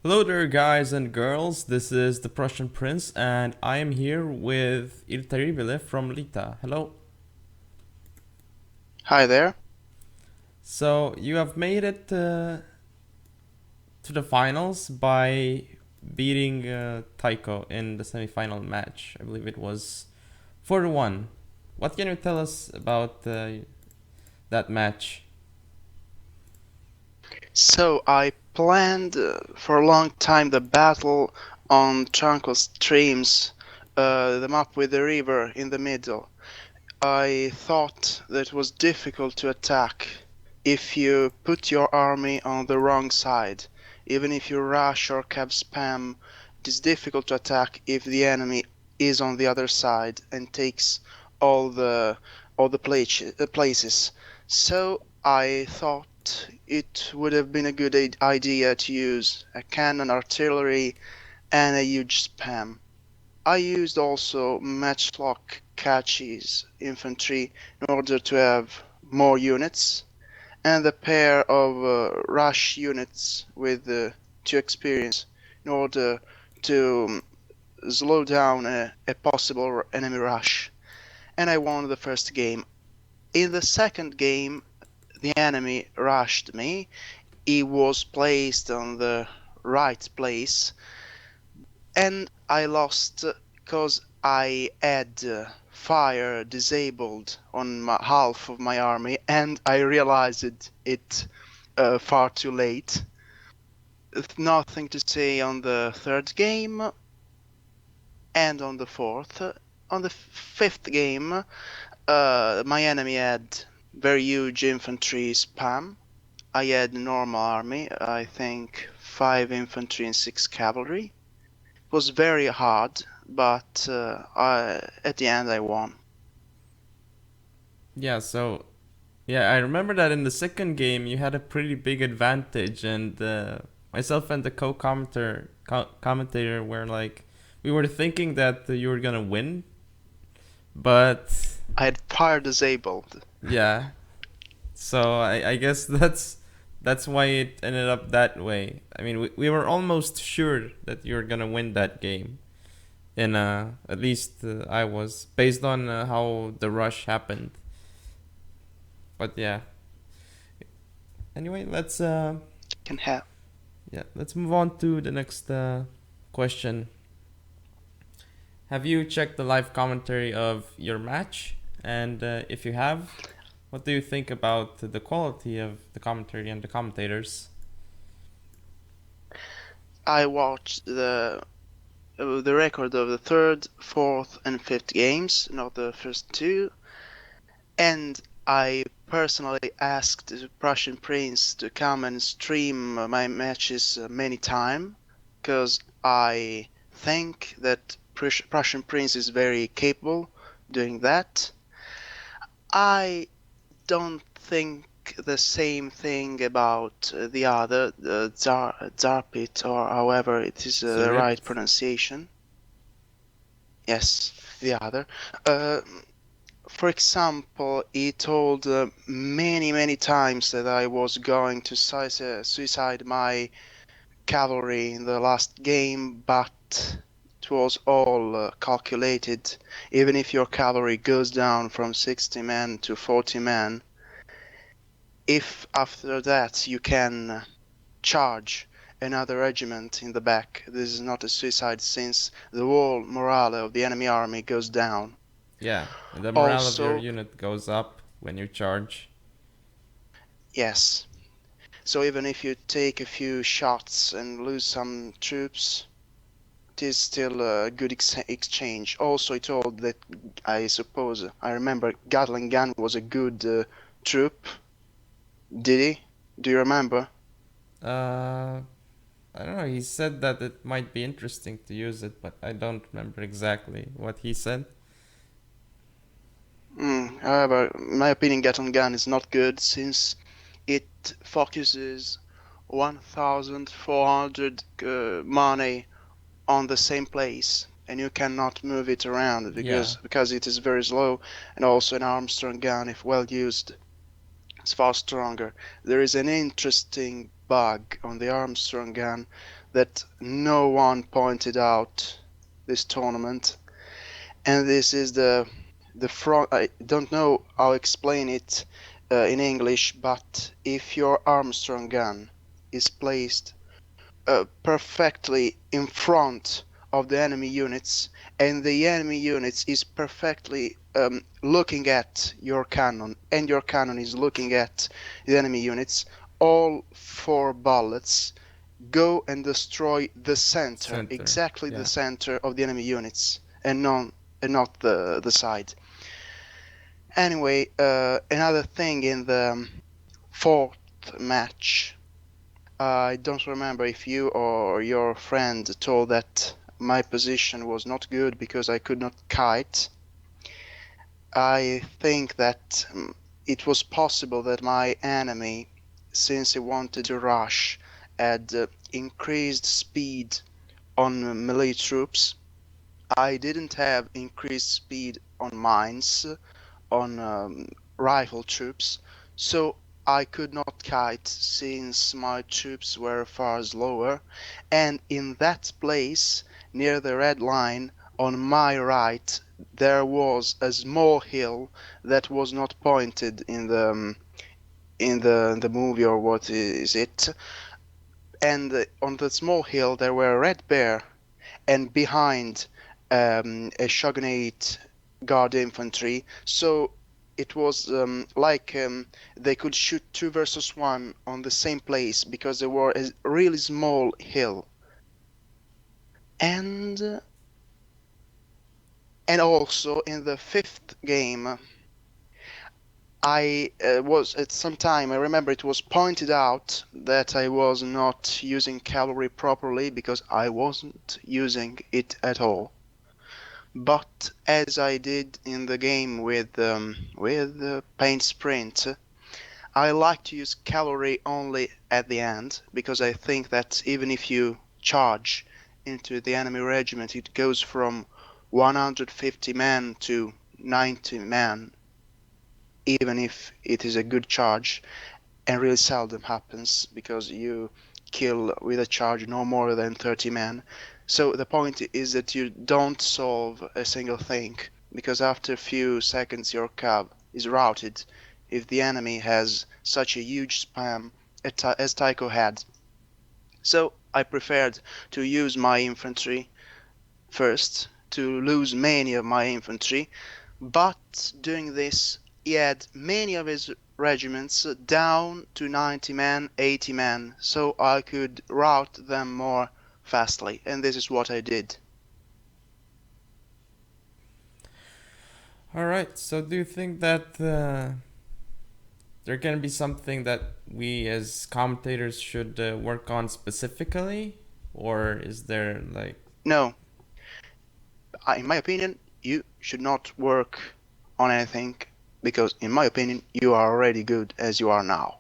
Hello there, guys and girls. This is the Prussian Prince, and I am here with Il Terribile from Lita. Hello. Hi there. So, you have made it to the finals by beating Taiko in the semi-final match. I believe it was 4-1. What can you tell us about that match? So I planned for a long time the battle on Tranquil Streams, the map with the river in the middle. I thought that it was difficult to attack if you put your army on the wrong side. Even if you rush or cav spam, it is difficult to attack if the enemy is on the other side and takes all the places. So I thought it would have been a good idea to use a cannon, artillery, and a huge spam. I used also matchlock catches infantry in order to have more units, and a pair of rush units with 2 experience in order to slow down a possible enemy rush. And I won the first game. In the second game, the enemy rushed me. He was placed on the right place, and I lost because I had fire disabled on half of my army, and I realized it far too late. Nothing to say on the third game, and on the fourth. On the fifth game, my enemy had very huge infantry spam. I had a normal army, I think 5 infantry and 6 cavalry. It was very hard, but at the end I won. Yeah, so I remember that in the second game you had a pretty big advantage, and myself and the commentator were like, we were thinking that you were gonna win, but I had fire disabled. yeah. So I guess that's why it ended up that way. I mean, we were almost sure that you were gonna win that game, and at least I was, based on how the rush happened. But yeah. Anyway, Can have. let's move on to the next question. Have you checked the live commentary of your match? And if you have, what do you think about the quality of the commentary and the commentators? I watched the record of the third, fourth, and fifth games, not the first two, and I personally asked the Prussian Prince to come and stream my matches many times, because I think that Prussian Prince is very capable doing that. I don't think the same thing about the other, the Zarpit, or however it is the right Zuribt? pronunciation. Yes, the other. Uh, for example, he told many times that I was going to suicide my cavalry in the last game, but it was all calculated. Even if your cavalry goes down from 60 men to 40 men, if after that you can charge another regiment in the back, this is not a suicide since the whole morale of the enemy army goes down. Yeah, the morale of your Also, unit goes up when you charge. yes, so even if you take a few shots and lose some troops, it is still a good exchange. Also, it told that, I suppose, I remember Gatling gun was a good troop. Did he? Do you remember? Uh, I don't know. He said that it might be interesting to use it, but I don't remember exactly what he said. However, in my opinion, Gatling gun is not good since it focuses 1,400 money on the same place, and you cannot move it around Yeah, because it is very slow, and also an Armstrong gun, if well used, is far stronger. There is an interesting bug on the Armstrong gun that no one pointed out this tournament, and this is the front. I don't know how to explain it in English, but if your Armstrong gun is placed perfectly in front of the enemy units, and the enemy units is perfectly looking at your cannon, and your cannon is looking at the enemy units, all 4 bullets go and destroy the center, Center. exactly the Yeah. center of the enemy units, and not the side. Anyway, another thing in the fourth match, I don't remember if you or your friend told that my position was not good because I could not kite. I think that it was possible that my enemy, since he wanted to rush, had increased speed on melee troops. I didn't have increased speed on mines, on rifle troops, so I could not kite since my troops were far slower, and in that place, near the red line, on my right, there was a small hill that was not pointed in the movie, or what is it, and on the small hill there were a red bear, and behind a shogunate guard infantry. So it was like they could shoot 2 versus 1 on the same place because there were a really small hill. And also in the fifth game, I was at some time, I remember it was pointed out that I was not using cavalry properly because I wasn't using it at all. But as I did in the game with Paint Sprint, I like to use cavalry only at the end because I think that even if you charge into the enemy regiment, it goes from 150 men to 90 men, even if it is a good charge, and really seldom happens because you kill with a charge no more than 30 men. So the point is that you don't solve a single thing, because after a few seconds your cab is routed if the enemy has such a huge spam as Tycho had. So I preferred to use my infantry first, to lose many of my infantry, but doing this he had many of his regiments down to 90 men, 80 men, so I could rout them more fastly, and this is what I did. All right. So do you think that there can be something that we as commentators should work on specifically, or is there like? No, in my opinion, you should not work on anything, because in my opinion, you are already good as you are now.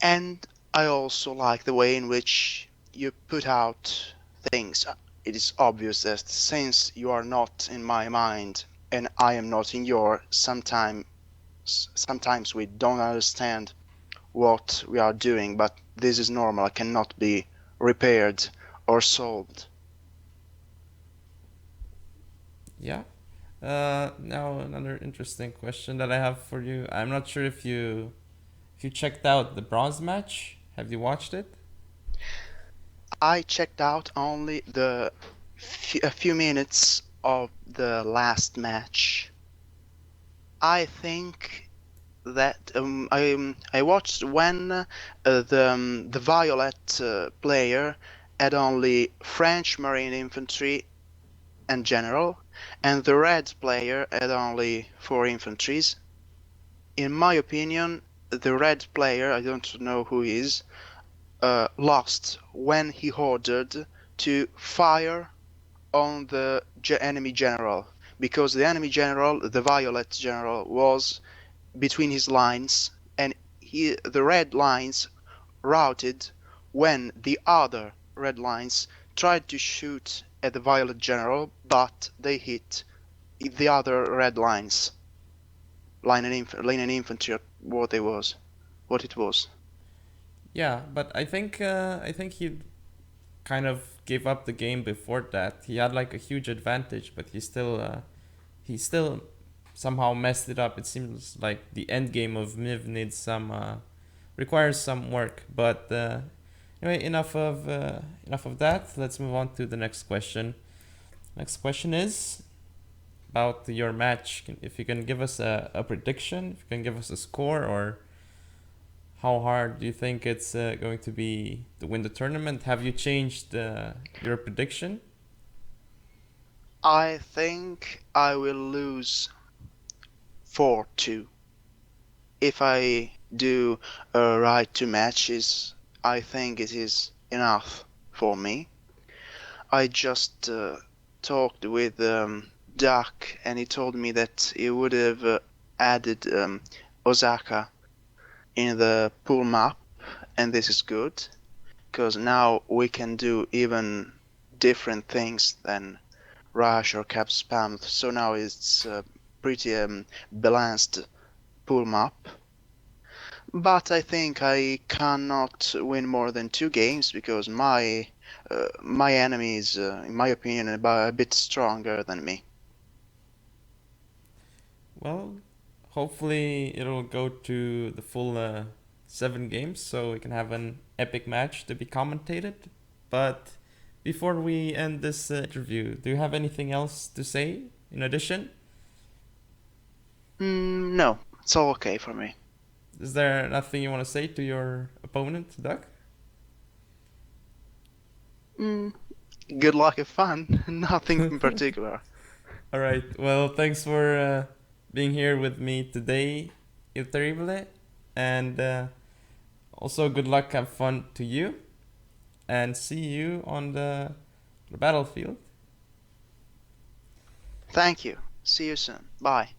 And I also like the way in which you put out things. It is obvious that since you are not in my mind and I am not in your, sometimes we don't understand what we are doing, but this is normal, it cannot be repaired or solved. Yeah. Now another interesting question that I have for you. I'm not sure if you checked out the bronze match. Have you watched it? I checked out only a few minutes of the last match. I think that I watched when the Violet player had only French Marine Infantry and General, and the Red player had only 4 infantries. In my opinion, the Red player, I don't know who he is, lost when he ordered to fire on the enemy general, because the enemy general, the Violet general, was between his lines, and the red lines routed when the other red lines tried to shoot at the Violet general, but they hit the other red lines, line and infantry, what it was. Yeah, but I think he kind of gave up the game before that. He had like a huge advantage, but he still somehow messed it up. It seems like the end game of Miv needs some requires some work. But anyway, enough of that. Let's move on to the next question. Next question is about your match. If you can give us a prediction, if you can give us a score, or how hard do you think it's going to be to win the tournament? Have you changed your prediction? I think I will lose 4-2. If I do right 2 matches, I think it is enough for me. I just talked with Duck, and he told me that he would have added Osaka in the pool map, and this is good because now we can do even different things than rush or cap spam. So now it's pretty balanced pool map. But I think I cannot win more than 2 games because my enemy is, in my opinion, a bit stronger than me. Well, hopefully it'll go to the full 7 games so we can have an epic match to be commentated. But before we end this interview, do you have anything else to say in addition? No, it's all okay for me. Is there nothing you want to say to your opponent, Duck? Mm, Good luck and fun. Nothing in particular. All right. Well, thanks for being here with me today, Il Terrible, and also good luck, have fun to you, and see you on the battlefield. Thank you. See you soon. Bye.